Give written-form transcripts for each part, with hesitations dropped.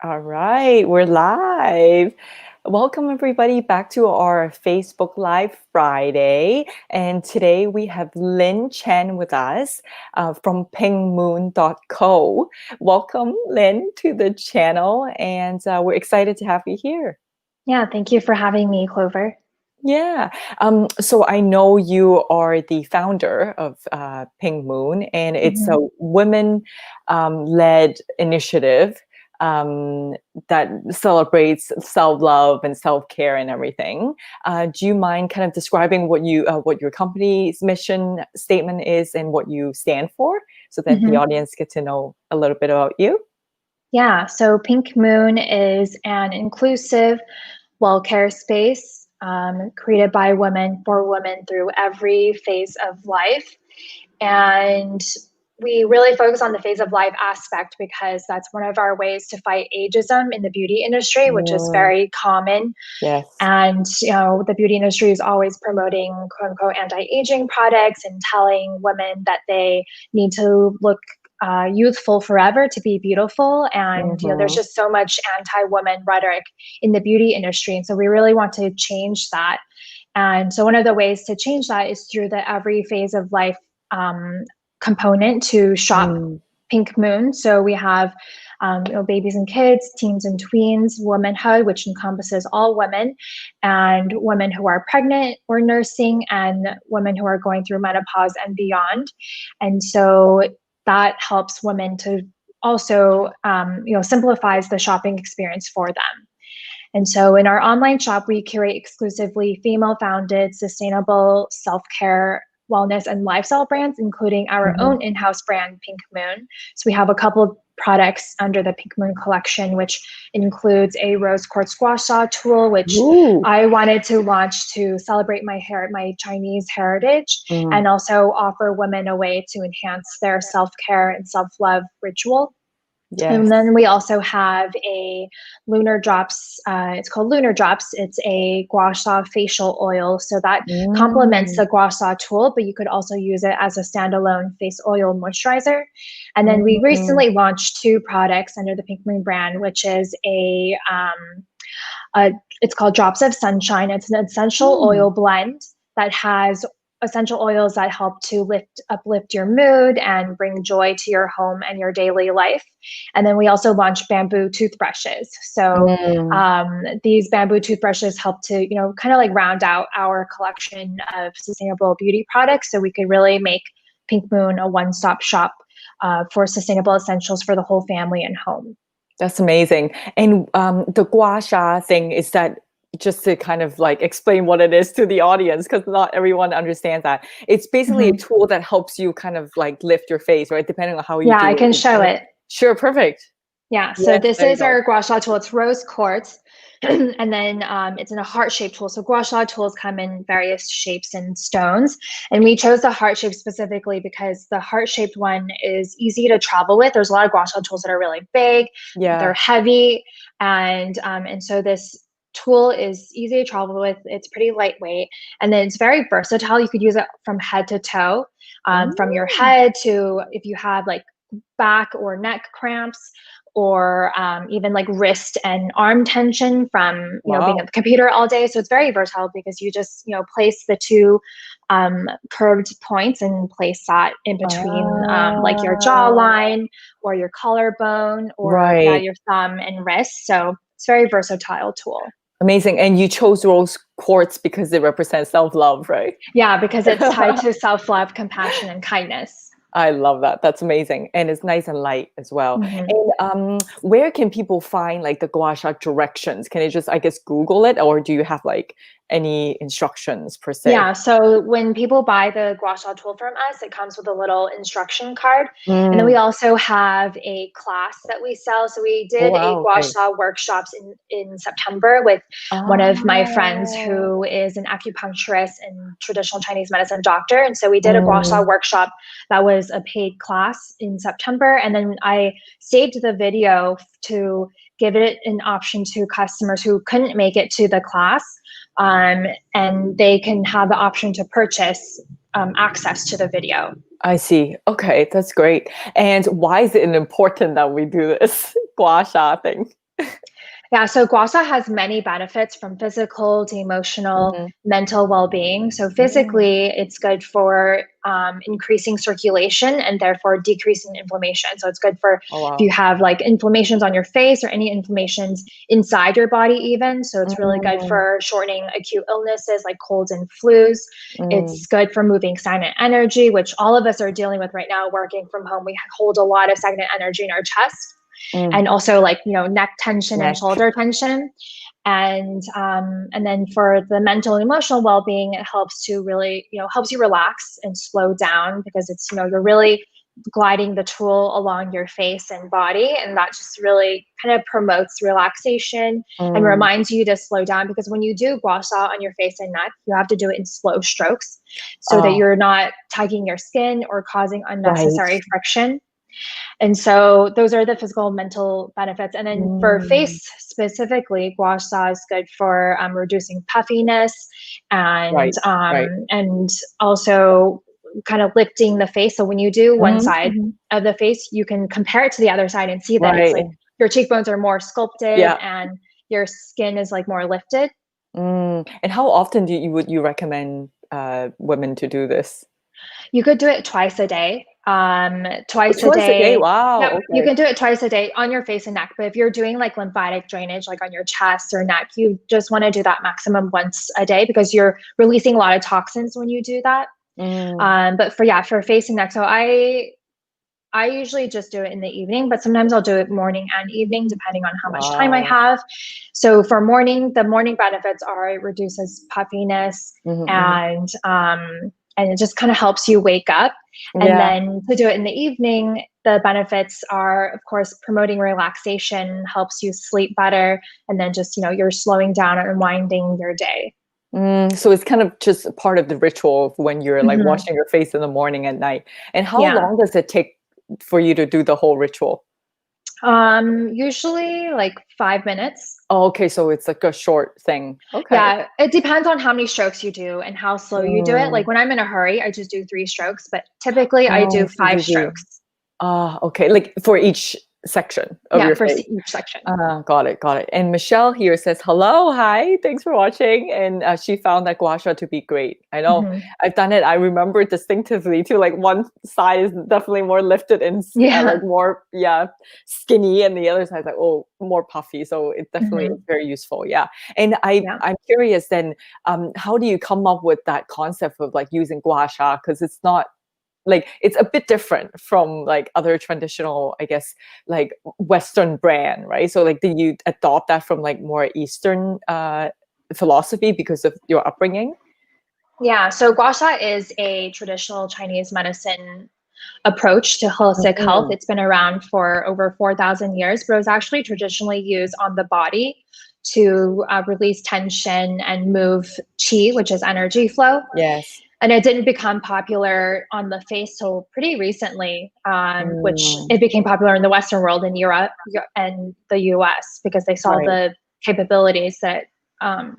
All right, we're live. Welcome everybody back to our Facebook Live Friday. And today we have Chen with us from pingmoon.co. Welcome, Lin, to the channel. And we're excited to have you here. Yeah, thank you for having me, Clover. Yeah. So I know you are the founder of Ping Moon, and it's a women-led initiative that celebrates self-love and self-care and everything. Do you mind kind of describing what your company's mission statement is and what you stand for, so that the audience get to know a little bit about you? Yeah, so Pink Moon is an inclusive well-care space created by women for women through every phase of life. And we really focus on the phase of life aspect because that's one of our ways to fight ageism in the beauty industry, which is very common. Yes. And, the beauty industry is always promoting quote unquote anti-aging products and telling women that they need to look youthful forever to be beautiful. And, there's just so much anti-woman rhetoric in the beauty industry. And so we really want to change that. And so one of the ways to change that is through the every phase of life component to shop Pink Moon. So we have babies and kids, teens and tweens, womanhood, which encompasses all women, and women who are pregnant or nursing, and women who are going through menopause and beyond. And so that helps women to also, simplifies the shopping experience for them. And so in our online shop, we curate exclusively female-founded, sustainable self-care, wellness, and lifestyle brands, including our own in-house brand, Pink Moon. So we have a couple of products under the Pink Moon collection, which includes a Rose Quartz Gua Sha tool, which I wanted to launch to celebrate my Chinese heritage, and also offer women a way to enhance their self-care and self-love ritual. Yes. And then we also have a Lunar Drops. It's called Lunar Drops. It's a Gua Sha facial oil. So that complements the Gua Sha tool, but you could also use it as a standalone face oil moisturizer. And then we recently launched two products under the Pink Moon brand, which is it's called Drops of Sunshine. It's an essential oil blend that has essential oils that help to uplift your mood and bring joy to your home and your daily life. And then we also launched bamboo toothbrushes. So these bamboo toothbrushes help to, kind of like round out our collection of sustainable beauty products, so we could really make Pink Moon a one-stop shop for sustainable essentials for the whole family and home. That's amazing. And the Gua Sha thing, is that just to kind of like explain what it is to the audience, because not everyone understands that. It's basically a tool that helps you kind of like lift your face, right? Depending on how you do it. Yeah, I can show it. Sure, perfect. Yeah, so this is our Gua Sha tool. It's Rose Quartz. And then it's in a heart-shaped tool. So Gua Sha tools come in various shapes and stones. And we chose the heart shape specifically because the heart-shaped one is easy to travel with. There's a lot of Gua Sha tools that are really big. Yeah. They're heavy. And so this tool is easy to travel with. It's pretty lightweight. And then it's very versatile. You could use it from head to toe, from your head to if you have like back or neck cramps, or even like wrist and arm tension from being at the computer all day. So it's very versatile because you just place the two curved points and place that in between like your jawline or your collarbone or your thumb and wrist. So it's a very versatile tool. Amazing. And you chose Rose Quartz because it represents self-love, right? Yeah, because it's tied to self-love, compassion, and kindness. I love that. That's amazing. And it's nice and light as well. And where can people find like the Gua Sha directions? Can they just, I guess, Google it? Or do you have like any instructions per se? Yeah, so when people buy the Gua Sha tool from us, it comes with a little instruction card. And then we also have a class that we sell. So we did a Gua Sha workshops in September with one of my friends who is an acupuncturist and traditional Chinese medicine doctor. And so we did a Gua Sha workshop that was a paid class in September. And then I saved the video to give it an option to customers who couldn't make it to the class. And they can have the option to purchase access to the video. I see. Okay, that's great. And why is it important that we do this Gua Sha thing? Yeah, so Gua Sha has many benefits from physical to emotional, Mm-hmm. mental well-being. So Mm. physically, it's good for increasing circulation and therefore decreasing inflammation. So it's good for Oh, if you wow. have like inflammations on your face or any inflammations inside your body even. So it's really good Mm, for shortening acute illnesses like colds and flus. mm, It's good for moving stagnant energy, which all of us are dealing with right now working from home. We hold a lot of stagnant energy in our chest, mm. and also like neck tension and Neck. shoulder tension. And then for the mental and emotional well-being, it helps to really helps you relax and slow down, because it's you're really gliding the tool along your face and body, and that just really kind of promotes relaxation and Mm, reminds you to slow down, because when you do gua sha on your face and neck, you have to do it in slow strokes so that oh, you're not tugging your skin or causing right. unnecessary friction. And so those are the physical and mental benefits. And then for Mm, face specifically, gua sha is good for reducing puffiness, right, right. and also kind of lifting the face. So when you do one Mhm, side mhm. of the face, you can compare it to the other side and see that it's Right. like your cheekbones are more sculpted Yeah. and your skin is like more lifted. And how often would you recommend women to do this? You could do it twice a day. Oh, Twice a twice a day. day. Wow. Yep, you Okay. can do it twice a day on your face and neck. But if you're doing like lymphatic drainage, like on your chest or neck, you just want to do that maximum once a day, because you're releasing a lot of toxins when you do that. Mm, But for face and neck, so I usually just do it in the evening, but sometimes I'll do it morning and evening depending on how much time I wow. have. So for morning, the morning benefits are it reduces puffiness, Hmm, hmm. and it just kind of helps you wake up. And Yeah. then to do it in the evening, the benefits are, of course, promoting relaxation, helps you sleep better, and then just you're slowing down and unwinding your day. So it's kind of just part of the ritual of when you're like Hmm. washing your face in the morning and night. And how Yeah. long does it take for you to do the whole ritual? Usually like 5 minutes. Oh, okay, so it's like a short thing. Okay. Yeah, it depends on how many strokes you do and how slow you do it. Like Mm. when I'm in a hurry, I just do 3 strokes, but typically I Oh, do see, five see, see. strokes. Ah, okay. Like for each section of Yeah, your for face. each section. Got it, got it. And Michelle here says, hello, hi, thanks for watching. And she found that gua sha to be great. I know Hmm. I've done it. I remember distinctively too, like one side is definitely more lifted and like Yeah. more, yeah, skinny. And the other side is like, oh, more puffy. So it definitely is Hmm. very useful. Yeah. And Yeah. I'm curious then, how do you come up with that concept of like using gua sha? Because it's not, like it's a bit different from like other traditional, I guess, like Western brand, right? So like did you adopt that from like more Eastern philosophy because of your upbringing? Yeah. So gua sha is a traditional Chinese medicine approach to holistic health. Mhm. It's been around for over 4,000 years, but it was actually traditionally used on the body to release tension and move qi, which is energy flow. Yes. And it didn't become popular on the face till pretty recently, which Mm, it became popular in the Western world, in Europe and the US, because they saw right. the capabilities that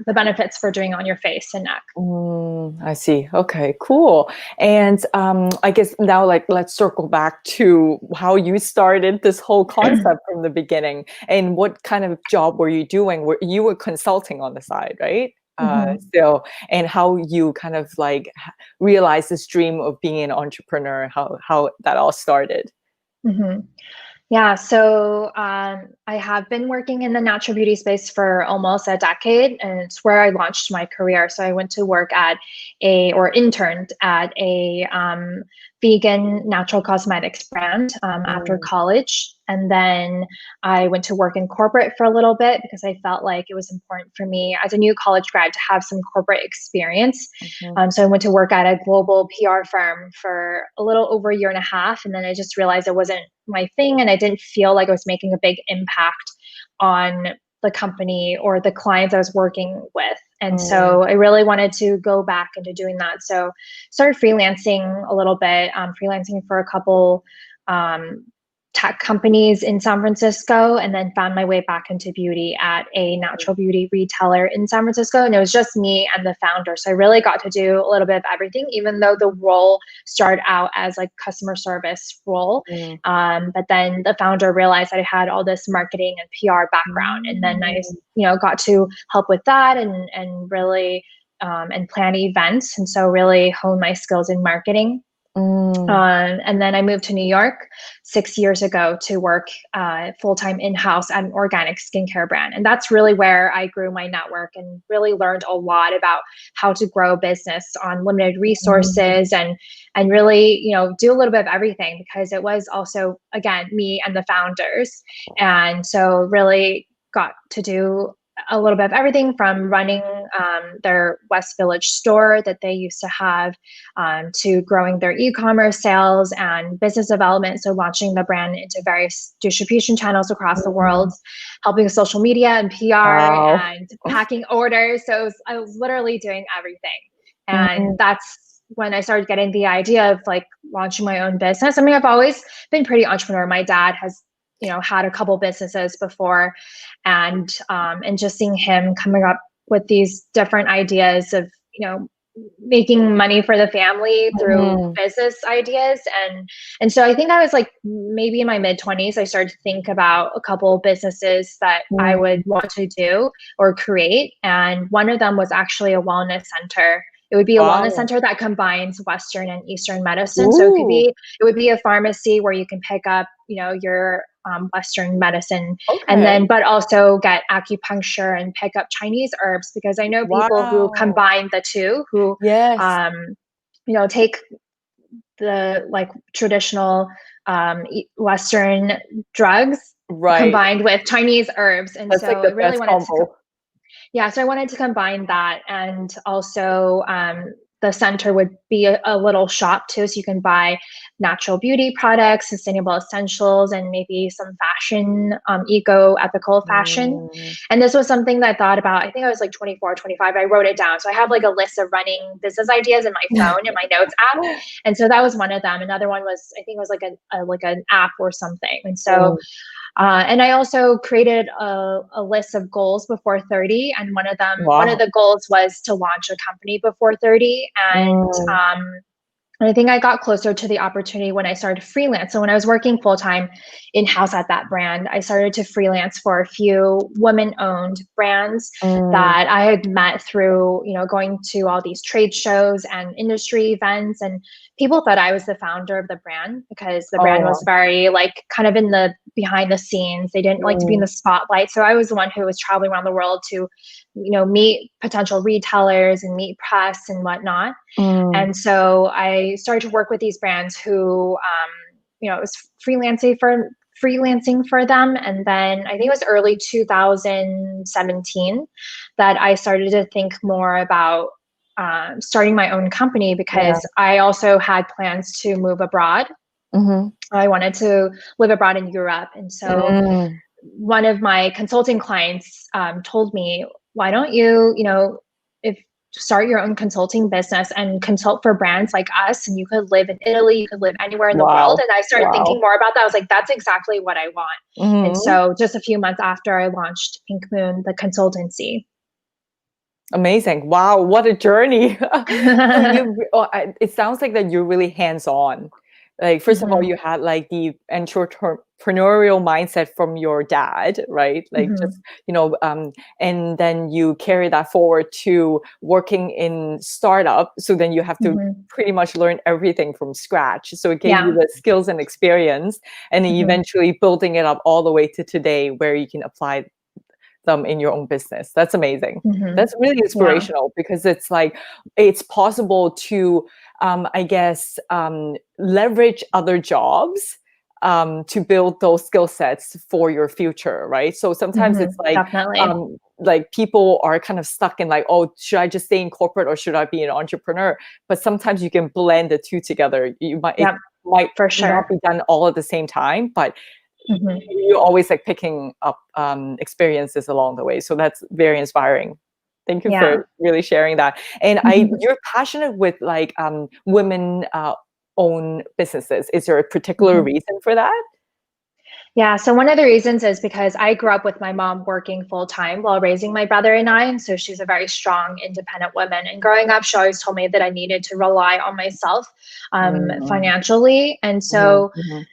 the benefits for doing it on your face and neck. I see. Okay, cool. And I guess now, like, let's circle back to how you started this whole concept from the beginning. And what kind of job were you doing? You were consulting on the side, right? Hmm. So, and how you kind of like realized this dream of being an entrepreneur, how that all started. Hmm. Yeah, so I have been working in the natural beauty space for almost a decade, and it's where I launched my career. So I went to work at or interned at a vegan natural cosmetics brand after Mm, college. And then I went to work in corporate for a little bit because I felt like it was important for me as a new college grad to have some corporate experience. mhm. So I went to work at a global PR firm for a little over a year and a half. And then I just realized it wasn't my thing. And I didn't feel like I was making a big impact on the company or the clients I was working with. And Mm, so I really wanted to go back into doing that. So started freelancing a little bit, freelancing for a couple um, tech companies in San Francisco, and then found my way back into beauty at a natural beauty retailer in San Francisco. And it was just me and the founder. So I really got to do a little bit of everything, even though the role started out as like customer service role. Mm. But then the founder realized that I had all this marketing and PR background. And then I, got to help with that and really and plan events. And so really hone my skills in marketing. And then I moved to New York 6 years ago to work full-time in-house at an organic skincare brand. And that's really where I grew my network and really learned a lot about how to grow business on limited resources and really, do a little bit of everything, because it was also, again, me and the founders. And so really got to do a little bit of everything, from running their West Village store that they used to have, to growing their e-commerce sales and business development. So launching the brand into various distribution channels across the world, helping with social media and PR and packing orders. So I was literally doing everything. And that's when I started getting the idea of like launching my own business. I mean, I've always been pretty entrepreneur. My dad has had a couple businesses before, and just seeing him coming up with these different ideas of, making money for the family through business ideas. And so I think I was like, maybe in my mid-20s, I started to think about a couple of businesses that I would want to do or create. And one of them was actually a wellness center. It would be a wellness center that combines Western and Eastern medicine. So it would be a pharmacy where you can pick up, your Western medicine, and then, but also get acupuncture and pick up Chinese herbs, because I know people who combine the two, who, take the like traditional Western drugs combined with Chinese herbs. And so I really wanted to, so I wanted to combine that. And also the center would be a little shop too. So you can buy natural beauty products, sustainable essentials, and maybe some fashion, eco-ethical fashion. And this was something that I thought about, I think I was like 24, 25. I wrote it down. So I have like a list of running business ideas in my phone, in my notes app. And so that was one of them. Another one was, I think it was like an app or something. And so and I also created a list of goals before 30. And one of the goals was to launch a company before 30. And I think I got closer to the opportunity when I started to freelance. So when I was working full-time in-house at that brand, I started to freelance for a few women-owned brands that I had met through, going to all these trade shows and industry events. And people thought I was the founder of the brand, because the brand was very like kind of in the behind the scenes. They didn't like to be in the spotlight. So I was the one who was traveling around the world to, meet potential retailers and meet press and whatnot. And so I started to work with these brands who, it was freelancing for them. And then I think it was early 2017 that I started to think more about starting my own company, because I also had plans to move abroad. I wanted to live abroad in Europe. And so one of my consulting clients told me, why don't you, start your own consulting business and consult for brands like us, and you could live in Italy, you could live anywhere in the world. And I started thinking more about that. I was like, that's exactly what I want. And so just a few months after I launched Pink Moon, the consultancy. Amazing. Wow, what a journey. It sounds like that you're really hands-on. Like, first of all, you had like the entrepreneurial mindset from your dad, right? Like just, and then you carry that forward to working in startup. So then you have to pretty much learn everything from scratch. So it gave you the skills and experience, and then eventually building it up all the way to today, where you can apply them in your own business. That's amazing. That's really inspirational, because it's like, it's possible to, leverage other jobs to build those skill sets for your future, right? So sometimes it's like people are kind of stuck in like, oh, should I just stay in corporate or should I be an entrepreneur? But sometimes you can blend the two together. It might for sure not be done all at the same time, but you're always like picking up experiences along the way. So that's very inspiring. Thank you for really sharing that. And you're passionate with like women own businesses. Is there a particular reason for that? Yeah, so one of the reasons is because I grew up with my mom working full time while raising my brother and I. And so she's a very strong, independent woman. And growing up, she always told me that I needed to rely on myself Mm, financially. And mhm, so mhm,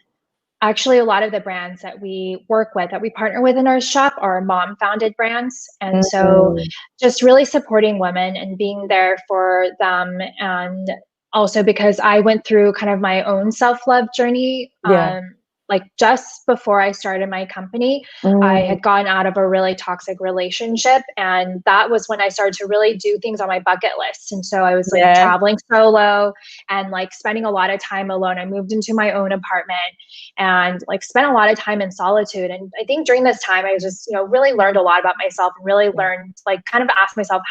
actually, a lot of the brands that we work with, that we partner with in our shop, are mom founded brands. And so mm, just really supporting women and being there for them. And also because I went through kind of my own self love journey. yeah. Like just before I started my company, I Mm, had gotten out of a really toxic relationship. And that was when I started to really do things on my bucket list. And so I was like yes. traveling solo and like spending a lot of time alone. I moved into my own apartment and like spent a lot of time in solitude. And I think during this time, I just, really learned a lot about myself and really Yeah. learned, like, kind of asked myself,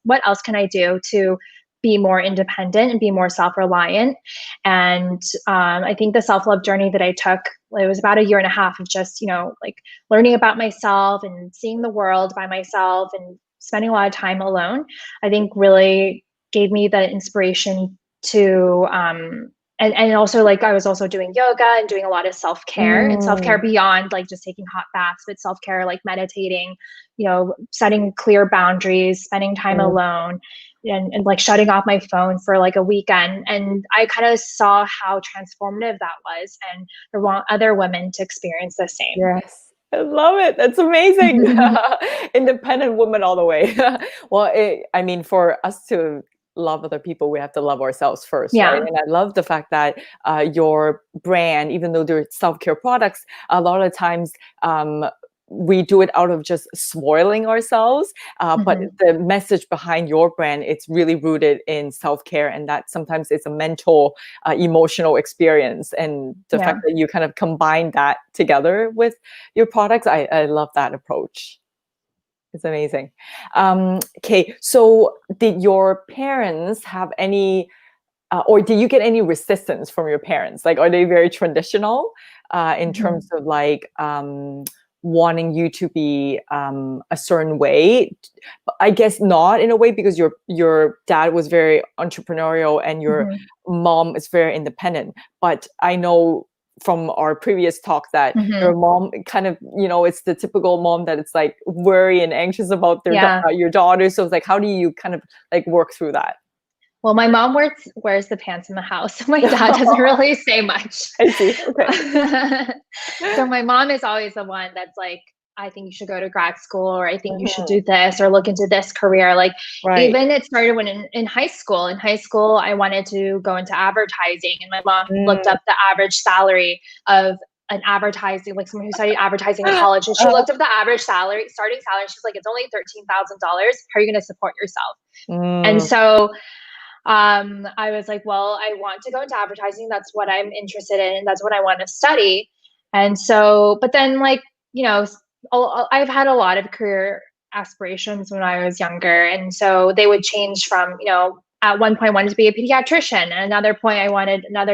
what else can I do to be more independent and be more self-reliant. And I think the self-love journey that I took, it was about a year and a half of just, like learning about myself and seeing the world by myself and spending a lot of time alone, I think really gave me the inspiration to and also like I was also doing yoga and doing a lot of self-care and self-care Mm, beyond like just taking hot baths, but self-care like meditating, setting clear boundaries, spending time mm. alone, and like shutting off my phone for like a weekend. And I kind of saw how transformative that was, and I want other women to experience the same. Yes. I love it. That's amazing. Independent woman all the way. Well, I mean, for us to love other people, we have to love ourselves first, right? Yeah. And I love the fact that your brand, even though they're self-care products, a lot of times we do it out of just spoiling ourselves. But Hmm. the message behind your brand, it's really rooted in self-care, and that sometimes it's a mental, emotional experience. And the fact Yeah. that you kind of combine that together with your products, I love that approach. It's amazing. Okay, so did your parents have any, or did you get any resistance from your parents? Like, are they very traditional in terms Hmm. of like wanting you to be a certain way? I guess not in a way, because your dad was very entrepreneurial and your Hmm. mom is very independent. But I know from our previous talk that Hmm. your mom kind of, it's the typical mom that it's like worry and anxious about Yeah. your daughter. So it's like, how do you kind of like work through that? Well, my mom wears the pants in the house. My dad doesn't really say much. I see. Okay. So my mom is always the one that's like, I think you should go to grad school, or I think you should Mhm. do this, or look into this career. Like, Right. even it started when in high school. In high school, I wanted to go into advertising, and my mom looked Mm. up the average salary of an advertising, like someone who studied advertising in college, and she Uh-huh. looked up the average salary, starting salary. She's like, it's only $13,000. How are you going to support yourself? And Mm. so I was like, well, I want to go into advertising. That's what I'm interested in. That's what I want to study. And so, but then, like, you know, I've had a lot of career aspirations when I was younger. And so they would change from, at one point I wanted to be a pediatrician. And another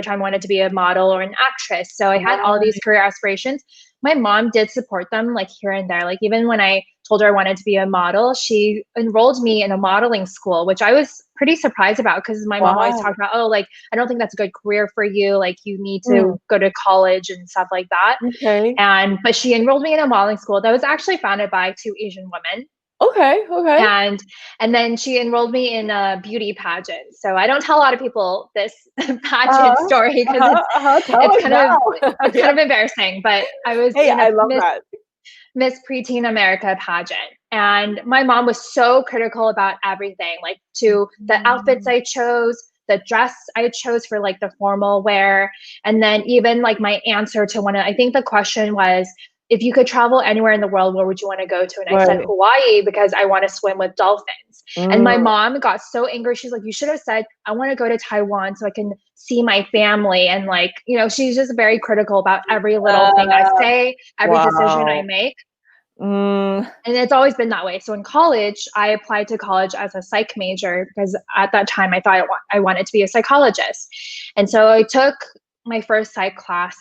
time I wanted to be a model or an actress. So I had all these Right. career aspirations. My mom did support them like here and there. Like even when I told her I wanted to be a model, she enrolled me in a modeling school, which I was pretty surprised about because my mom always Wow. talked about, oh, like, I don't think that's a good career for you. Like, you need Mm. to go to college and stuff like that. Okay. But she enrolled me in a modeling school that was actually founded by two Asian women. Okay. Okay. And and then she enrolled me in a beauty pageant. So I don't tell a lot of people this pageant Uh-huh. story because Uh-huh. Uh-huh. Tell it's us kind of now. it's kind Yeah. of embarrassing. But I was Hey, in a I love that. Miss Preteen America pageant. And my mom was so critical about everything, like to the outfits Mm. I chose, the dress I chose for like the formal wear. And then even like my answer to I think the question was, if you could travel anywhere in the world, where would you want to go to? And I said Right. Hawaii because I want to swim with dolphins. And my Mm. mom got so angry. She's like, you should have said, I want to go to Taiwan so I can see my family. And like, she's just very critical about every little thing I Uh, say, every decision I wow. make. Mm. And it's always been that way. So in college, I applied to college as a psych major because at that time I thought I wanted to be a psychologist. And so I took my first psych class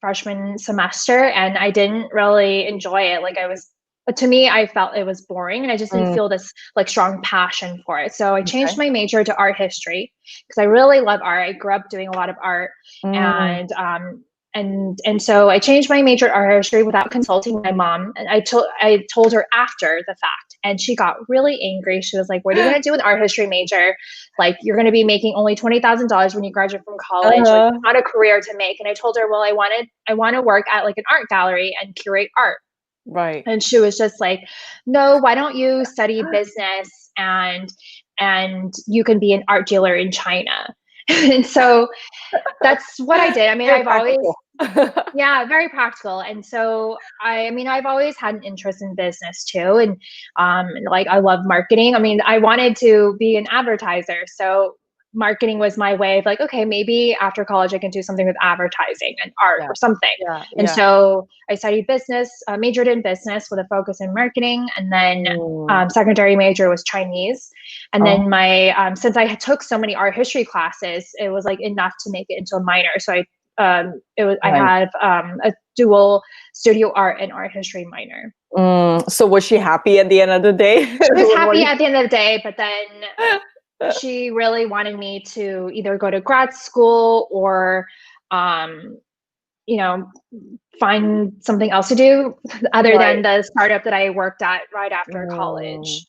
freshman semester, and I didn't really enjoy it. Like, to me, I felt it was boring, and I just didn't Mm. feel this like strong passion for it. So I changed Okay. my major to art history because I really love art. I grew up doing a lot of art, Mm. and and so I changed my major to art history without consulting my mom. And I told her after the fact, and she got really angry. She was like, "What are you going to do with an art history major? Like, you're going to be making only $20,000 when you graduate from college. Like, Uh-huh. it's not a career to make." And I told her, "Well, I want to work at like an art gallery and curate art." Right. And she was just like, "No, why don't you study business and you can be an art dealer in China?" And so that's what I did. I mean, Very I've always, practical. yeah, very practical. And so I mean, I've always had an interest in business too. And like I love marketing. I mean, I wanted to be an advertiser. So marketing was my way of like, okay, maybe after college I can do something with advertising and art Yeah. or something. Yeah. And Yeah. so I studied business, majored in business with a focus in marketing, and then Mm. secondary major was Chinese. And Oh, then my since I took so many art history classes, it was like enough to make it into a minor. So I right. have a dual studio art and art history minor. So was she happy at the end of the day? She was What do happy you- at the end of the day, but then she really wanted me to either go to grad school or um, you know, find something else to do other than Right. the startup that I worked at right after Mm. college.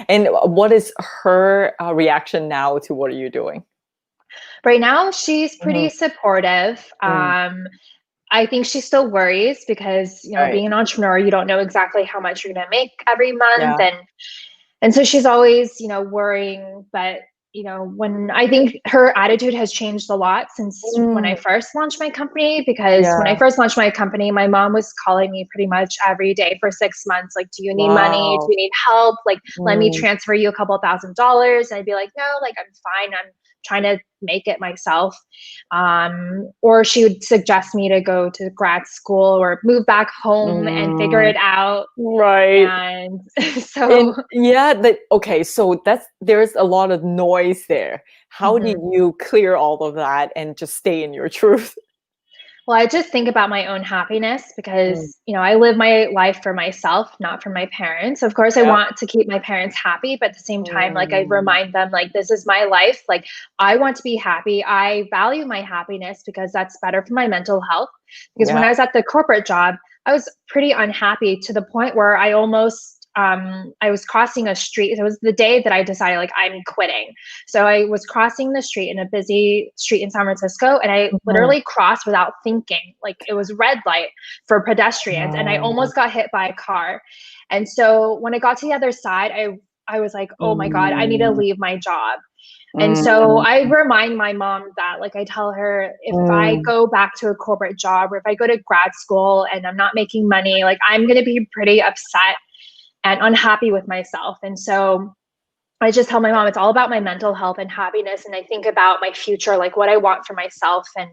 And what is her reaction now to what are you doing? Right now, she's Mhm. pretty supportive. Mm. I think she still worries because, Right. being an entrepreneur, you don't know exactly how much you're going to make every month. Yeah. And so she's always, worrying. But, when I think her attitude has changed a lot since when I Mm. first launched my company, because when I Yeah. first launched my company, my mom was calling me pretty much every day for 6 months. Like, do you need money? Wow. Do you need help? Like, let me Mm. transfer you a couple $1,000s. And I'd be like, no, like, I'm fine. I'm trying to make it myself. Or she would suggest me to go to grad school or move back home and figure Mm. it out. Right. And And so, yeah, that okay, so there's a lot of noise there. How do mhm. you clear all of that and just stay in your truth? Well, I just think about my own happiness Mm. because, I live my life for myself, not for my parents. Of course, I Yep. want to keep my parents happy, but at the same time, like, I Mm. remind them, like, this is my life. Like, I want to be happy. I value my happiness because that's better for my mental health. Because Yeah. when I was at the corporate job, I was pretty unhappy to the point where I was crossing a street. It was the day that I decided, like, I'm quitting. So I was crossing the street in a busy street in San Francisco, and I Mhm. literally crossed without thinking. Like, it was red light for pedestrians, and I Oh. almost got hit by a car. And so when I got to the other side, I was like, "Oh my God, I need to Mm. leave my job." And so Mm. I remind my mom that, like, I tell her, if I Mm. go back to a corporate job or if I go to grad school and I'm not making money, like, I'm going to be pretty upset and unhappy with myself. And so I just tell my mom it's all about my mental health and happiness. And I think about my future, like what I want for myself. And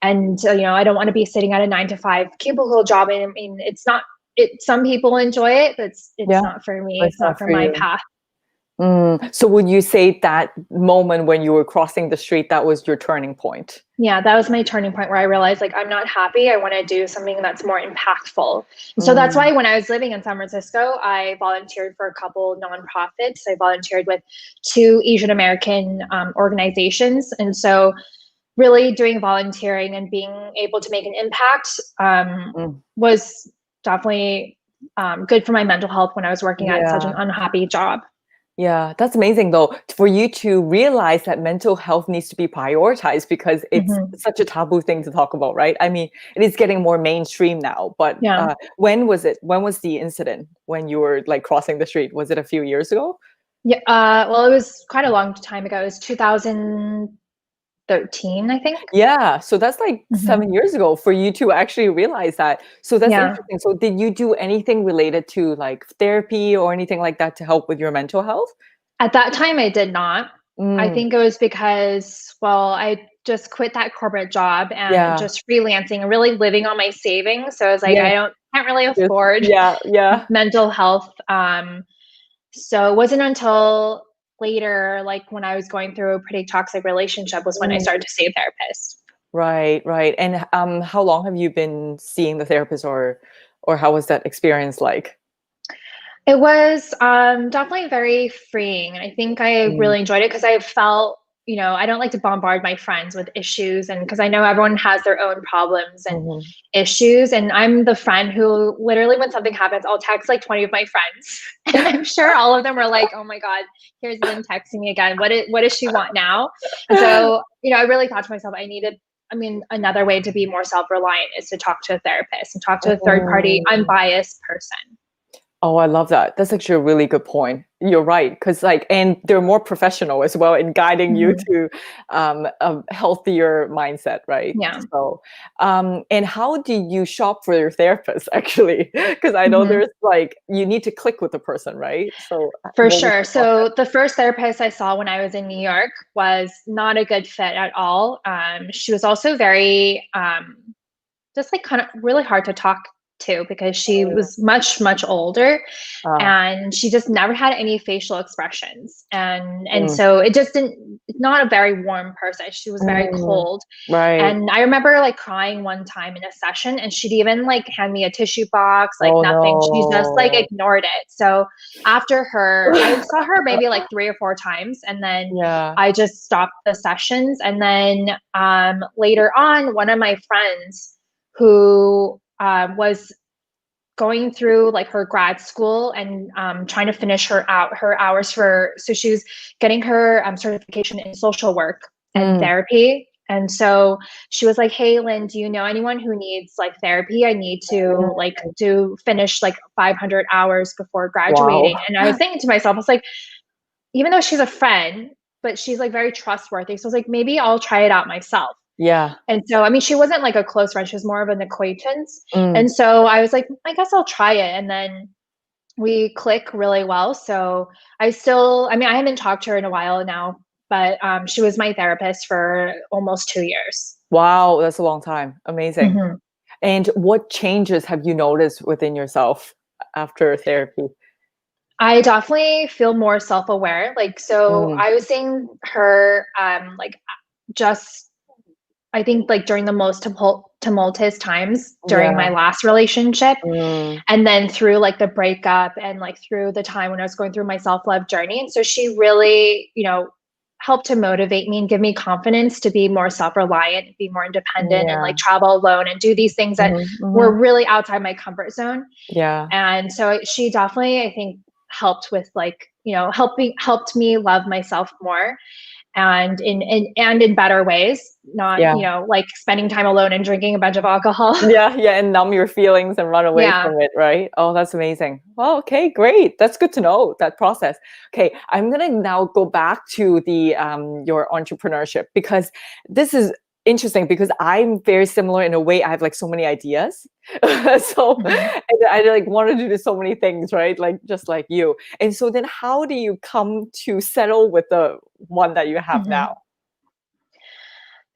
I don't want to be sitting at a 9 to 5 cubicle job. And I mean, it's not, some people enjoy it, but it's Yeah, not for me. but it's It's not not for for my you. path. So would you say that moment when you were crossing the street, that was your turning point? Yeah, that was my turning point where I realized, like, I'm not happy. I want to do something that's more impactful. And so that's Mm. why when I was living in San Francisco, I volunteered for a couple nonprofits. I volunteered with two Asian American organizations. And so really doing volunteering and being able to make an impact Mm. was definitely good for my mental health when I was working at such an Yeah. unhappy job. Yeah, that's amazing though, for you to realize that mental health needs to be prioritized because it's Hmm. such a taboo thing to talk about, right? I mean, it is getting more mainstream now, but Yeah. when was it? When was the incident when you were like crossing the street? Was it a few years ago? Yeah. Well, it was quite a long time ago. It was 2013, I think. Yeah, so that's like Hmm. 7 years ago for you to actually realize that. So that's Yeah. interesting. So did you do anything related to like therapy or anything like that to help with your mental health? At that time, I did not. I Mm, think it was because, well, I just quit that corporate job and yeah. just freelancing and really living on my savings. So I was like, Yeah. can't really Yes. afford Yeah, yeah. mental health. So it wasn't until later, like when I was going through a pretty toxic relationship, was when I Mm. started to see a therapist. Right, right. And how long have you been seeing the therapist, or how was that experience like? It was definitely very freeing. And I think I Mm, really enjoyed it because I felt I don't like to bombard my friends with issues, and because I know everyone has their own problems and Mhm. issues. And I'm the friend who literally, when something happens, I'll text like 20 of my friends. And I'm sure all of them are like, oh my God, here's Lin texting me again. What does she want now? And so, I really thought to myself, another way to be more self-reliant is to talk to a therapist and talk to a third party, Mm. unbiased person. Oh, I love that. That's actually a really good point. You're right, because and they're more professional as well in guiding you Mhm. to a healthier mindset, right? Yeah. So, and how do you shop for your therapist actually? Because I know Mhm. there's you need to click with the person, right? So, For what was sure. the process? So the first therapist I saw when I was in New York was not a good fit at all. She was also very just like kind of really hard to talk to because she Mm, was much, much older, ah, and she just never had any facial expressions. And mm, so it just didn't, not a very warm person. She was very mm, cold. right. And I remember like crying one time in a session, and she'd even like hand me a tissue box, like Oh nothing. She just like no. ignored it. So after her, I saw her maybe like 3 or 4 times, and then Yeah. I just stopped the sessions. And then later on, one of my friends who was going through like her grad school and trying to finish her hours so she was getting her certification in social work and Mm, therapy. And so she was like, hey Lynn, do you know anyone who needs like therapy? I need to mm, like do finish like 500 hours before graduating. wow. And I was thinking to myself, I was like, even though she's a friend, but she's like very trustworthy, so I was like, maybe I'll try it out myself. Yeah. And so, I mean, she wasn't like a close friend, she was more of an acquaintance. Mm. And so I was like, I guess I'll try it. And then we click really well. So I haven't talked to her in a while now, but she was my therapist for almost 2 years. Wow, that's a long time. Amazing. Mhm. And what changes have you noticed within yourself after therapy? I definitely feel more self aware. Like, so Mm, I was seeing her, just I think like during the most tumultuous times during yeah. my last relationship. Mm, And then through like the breakup and like through the time when I was going through my self-love journey. And so she really, helped to motivate me and give me confidence to be more self-reliant, be more independent, and yeah. like travel alone and do these things that Mhm, were mhm. really outside my comfort zone. Yeah. And so she definitely, I think, helped with like, helped me love myself more, and in better ways, not, Yeah. like spending time alone and drinking a bunch of alcohol. Yeah, yeah, and numb your feelings and run away Yeah. from it, right? Oh, that's amazing. Oh, okay, great. That's good to know, that process. Okay, I'm gonna now go back to the your entrepreneurship, because this is interesting, because I'm very similar in a way. I have like so many ideas. So Mhm. and I like wanted to do so many things, right? Like just like you. And so then how do you come to settle with the one that you have Mhm. now?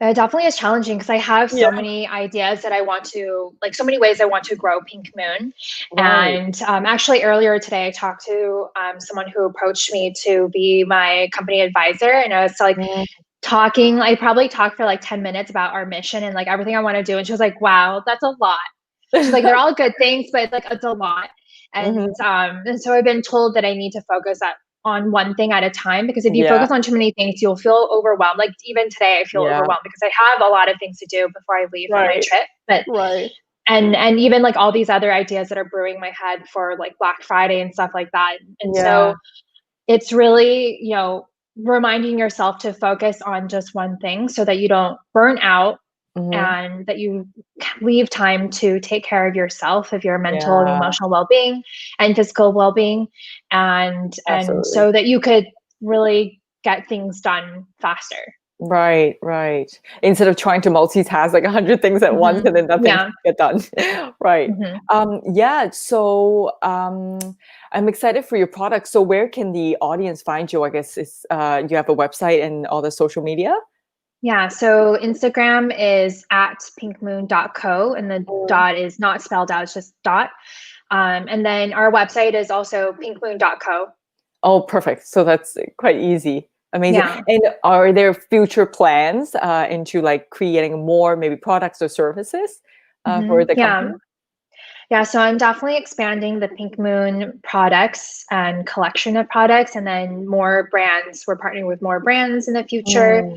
It definitely is challenging because I have Yeah, so many ideas that I want to, like, so many ways I want to grow Pink Moon. right. And actually, earlier today, I talked to someone who approached me to be my company advisor. And I was like Mm, talking, I probably talked for like 10 minutes about our mission and like everything I want to do. And she was like, wow, that's a lot. She's like, they're all good things, but it's a lot. mhm. And so I've been told that I need to focus on one thing at a time, because if you Yeah, focus on too many things, you'll feel overwhelmed. Like even today, I feel yeah. overwhelmed because I have a lot of things to do before I leave for my Right, trip. But right. and even like all these other ideas that are brewing my head for like Black Friday and stuff like that. And Yeah. so it's really, reminding yourself to focus on just one thing so that you don't burn out, Mhm. and that you leave time to take care of yourself, of your mental and Yeah, emotional well-being and physical well-being, and absolutely. so that you could really get things done faster. Right, right. Instead of trying to multitask like 100 things at once Mhm. and then nothing Yeah. get done. Right. Mhm. Yeah, so, I'm excited for your product. So where can the audience find you? I guess it's, you have a website and all the social media? Yeah, so Instagram is at pinkmoon.co, and the Mm. dot is not spelled out, it's just dot. And then our website is also pinkmoon.co. Oh, perfect. So that's quite easy. Amazing. Yeah. And are there future plans, into like creating more maybe products or services, for Mhm. the Yeah. company? Yeah, so I'm definitely expanding the Pink Moon products and collection of products, and then more brands. We're partnering with more brands in the future. Mm,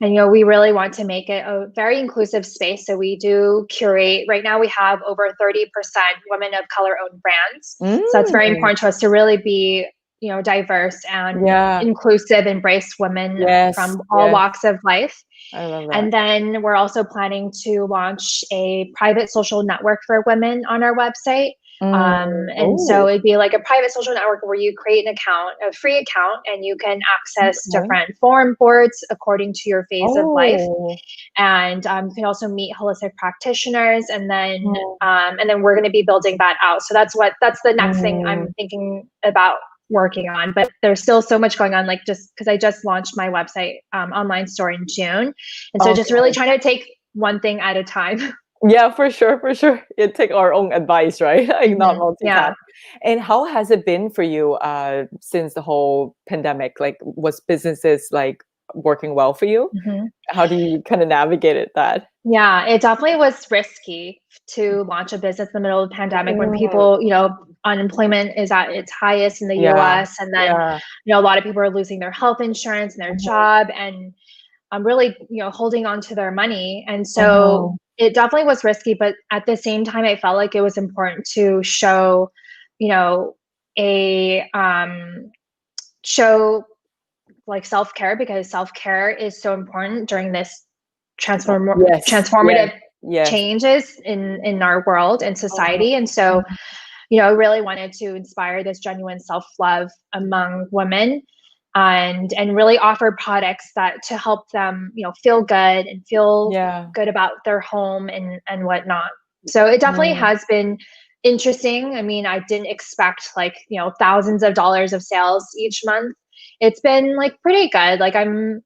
And, we really want to make it a very inclusive space. So we do curate. Right now, we have over 30% women of color owned brands. So that's very mm, important to us to really be, diverse and yeah. inclusive, embrace women Yes. from all Yes. walks of life. I love that. And then we're also planning to launch a private social network for women on our website. And so Oh, it'd be like a private social network where you create an account, a free account, and you can access okay. different forum boards according to your phase of life. Oh. And you can also meet holistic practitioners, Mm, and then we're going to be building that out. So that's the next thing I'm mm, thinking about working on. But there's still so much going on, like just because I just launched my website online store in June, and so just really okay. trying to take one thing at a time. Yeah, for sure, for sure. You take our own advice, right? Like not multitask. Yeah. And how has it been for you since the whole pandemic? Like, was businesses like working well for you? Mhm. How do you kind of navigate it that? Yeah, it definitely was risky to launch a business in the middle of the pandemic when Mm, people, unemployment is at its highest in the yeah, US. And then, yeah. a lot of people are losing their health insurance and their Mhm, job, and I'm really, holding on to their money. And so mhm. it definitely was risky, but at the same time, I felt like it was important to show, you know, a show like self-care, because self-care is so important during this Yes, yes, transformative yes. changes in our world and Mhm, society. And so, mhm. I really wanted to inspire this genuine self-love among women, and really offer products that to help them, feel good and feel Yeah. good about their home and whatnot. So it definitely Mm, has been interesting. I mean, I didn't expect, like, thousands of dollars of sales each month. It's been like pretty good. Like I'm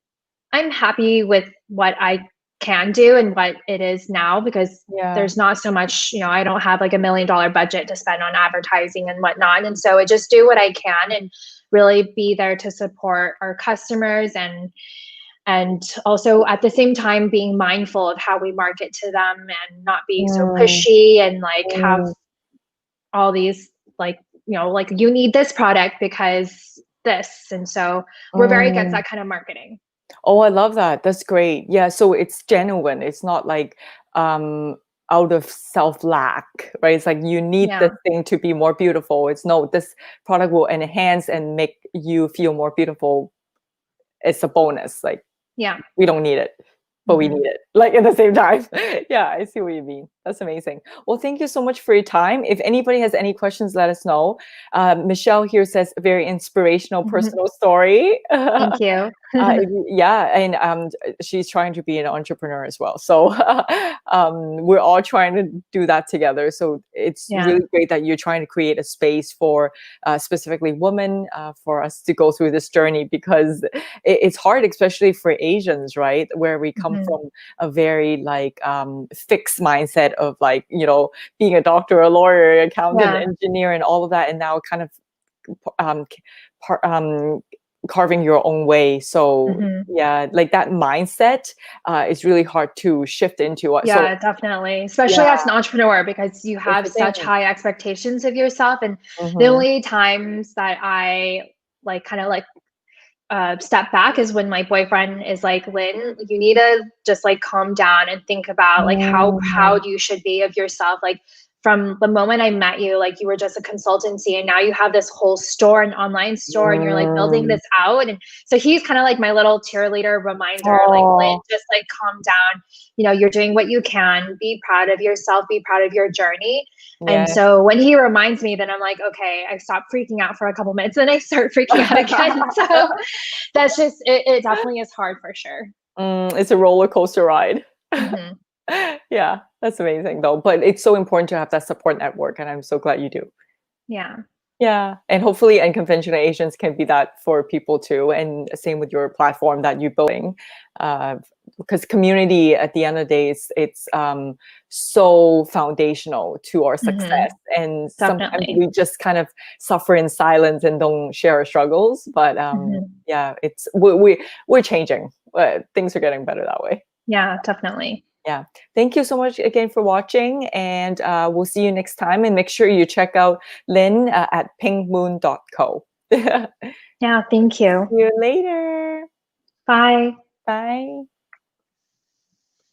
happy with what I can do and what it is now, because yeah. there's not so much, I don't have like $1 million budget to spend on advertising and whatnot. And so I just do what I can and really be there to support our customers, and also at the same time being mindful of how we market to them and not be so Mm, pushy and like have mm, all these, like, like, you need this product because this. And so we're very against mm. that kind of marketing. Oh, I love that. That's great. Yeah, so it's genuine. It's not like um out of self lack, right? It's like you need this Yeah. thing to be more beautiful. It's no, this product will enhance and make you feel more beautiful. It's a bonus. Like Yeah. we don't need it, but we Mhm. need it. Like at the same time. Yeah, I see what you mean. That's amazing. Well, thank you so much for your time. If anybody has any questions, let us know. Michelle here says very inspirational Mhm. personal story. Thank you. Yeah, and she's trying to be an entrepreneur as well. So we're all trying to do that together. So it's Yeah. really great that you're trying to create a space for specifically women for us to go through this journey, because it's hard, especially for Asians, right? Where we come Mhm. from a very like fixed mindset of like, being a doctor, a lawyer, accountant, Yeah. engineer, and all of that, and now kind of um, par- um, carving your own way. So Mhm. yeah, like that mindset is really hard to shift into. So Yeah, definitely. Especially yeah, as an entrepreneur, because you that's have the such thing. high expectations of yourself. And the Hmm. only times that I like kind of like step back is when my boyfriend is like, Lynn, you need to just like calm down and think about like how Mm, proud you should be of yourself. Like from the moment I met you, like you were just a consultancy, and now you have this whole store, an online store, and you're like building mm. this out. And so he's kind of like my little cheerleader reminder, like, Lynn, Oh, just like calm down. You're doing what you can. Be proud of yourself. Be proud of your journey. And yes. so when he reminds me, then I'm like, okay, I stop freaking out for a couple minutes, then I start freaking out again. So that's just it definitely is hard for sure. It's a roller coaster ride. Mhm. Yeah, that's amazing though. But it's so important to have that support network, and I'm so glad you do. Yeah. Yeah, and hopefully unconventional Asians can be that for people too, and same with your platform that you're building, uh, because community at the end of the day, it's so foundational to our success. Mhm. And sometimes Definitely. we just kind of suffer in silence and don't share our struggles. But Mhm. yeah, we're changing. Things are getting better that way. Yeah, definitely. Yeah. Thank you so much again for watching, and we'll see you next time. And make sure you check out Lin at pinkmoon.co. See Yeah, thank you. you later. Bye. Bye.